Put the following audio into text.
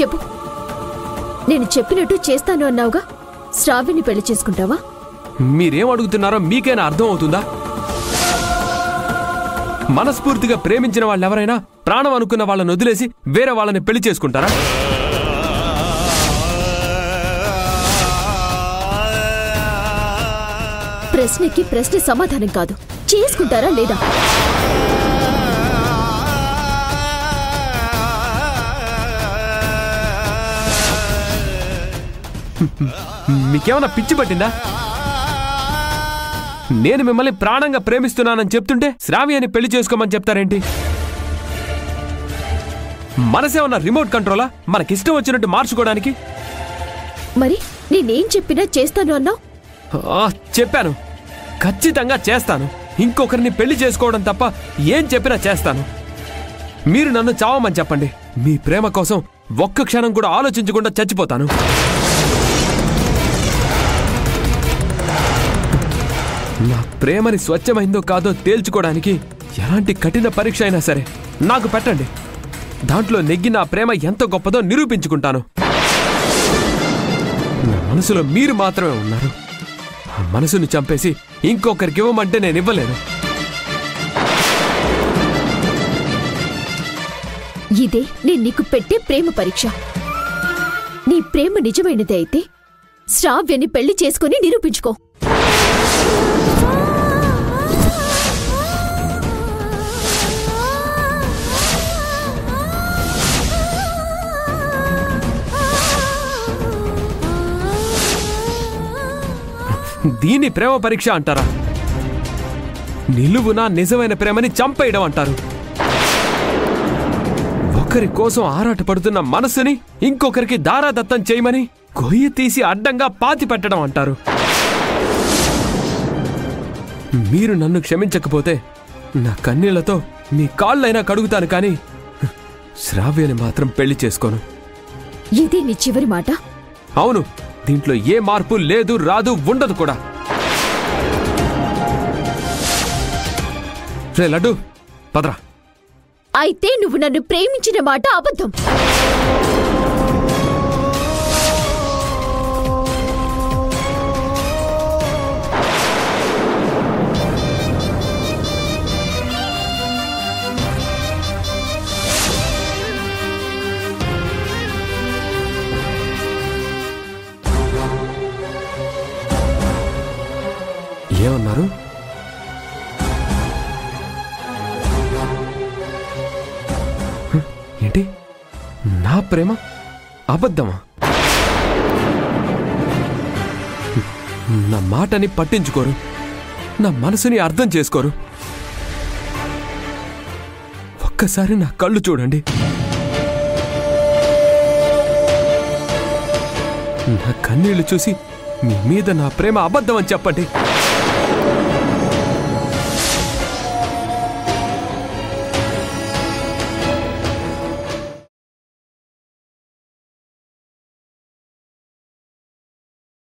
చెప్పు. నేను చెప్పినట్టు చేస్తాను అన్నావుగా. శ్రావ్యని పెళ్లి చేసుకుంటావా? మీరేం అడుగుతున్నారో మీకైనా అర్థం అవుతుందా? మనస్ఫూర్తిగా ప్రేమించిన వాళ్ళెవరైనా ప్రాణం అనుకున్న వాళ్ళని వదిలేసి వేరే వాళ్ళని పెళ్లి చేసుకుంటారా? ప్రశ్నకి ప్రశ్న సమాధానం కాదు. చేసుకుంటారా లేదా? మీకేమన్నా పిచ్చి పట్టిందా? నేను మిమ్మల్ని ప్రాణంగా ప్రేమిస్తున్నానని చెప్తుంటే శ్రావ్యాన్ని పెళ్లి చేసుకోమని చెప్తారేంటి? మనసేమన్నా రిమోట్ కంట్రోలా మనకిష్టం వచ్చినట్టు మార్చుకోవడానికి? మరి నేనేం చెప్పినా చేస్తాను అన్నావు. చెప్పాను, ఖచ్చితంగా చేస్తాను. ఇంకొకరిని పెళ్లి చేసుకోవడం తప్ప ఏం చెప్పినా చేస్తాను. మీరు నన్ను చావమని చెప్పండి, మీ ప్రేమ కోసం ఒక్క క్షణం కూడా ఆలోచించకుండా చచ్చిపోతాను. నా ప్రేమని స్వచ్ఛమైందో కాదో తేల్చుకోవడానికి ఎలాంటి కఠిన పరీక్ష అయినా సరే నాకు పెట్టండి. దాంట్లో నెగ్గి నా ప్రేమ ఎంత గొప్పదో నిరూపించుకుంటాను. నా మనసులో మీరు మాత్రమే ఉన్నారు. ఆ మనసుని చంపేసి ఇంకొకరికి ఇవ్వమంటే నేను ఇవ్వలేను. ఇదే నేను నీకు పెట్టే ప్రేమ పరీక్ష. నీ ప్రేమ నిజమైనదే అయితే శ్రావ్యని పెళ్లి చేసుకుని నిరూపించుకో. దీని ప్రేమ పరీక్ష అంటారా? నిలువున నిజమైన ప్రేమని చంపేయడం అంటారు. ఒకరి కోసం ఆరాటపడుతున్న మనసుని ఇంకొకరికి దారాదత్తం చేయమని గొయ్యి తీసి అడ్డంగా పాతి పెట్టడం అంటారు. మీరు నన్ను క్షమించకపోతే నా కన్నీళ్లతో మీ కాళ్ళైనా కడుగుతాను, కానీ శ్రావ్యని మాత్రం పెళ్లి చేసుకోను. ఇదే నీ చివరి మాట? అవును, దీంట్లో ఏ మార్పు లేదు, రాదు, ఉండదు కూడా. రే లడ్డు, పదరా. అయితే నువ్వు నన్ను ప్రేమించిన మాట అబద్ధం. ఏమన్నారు? ఏంటి? నా ప్రేమ అబద్ధమా? నా మాటని పట్టించుకోరు, నా మనసుని అర్థం చేసుకోరు. ఒక్కసారి నా కళ్ళు చూడండి. నా కన్నీళ్లు చూసి మీ మీద నా ప్రేమ అబద్ధం అని చెప్పండి.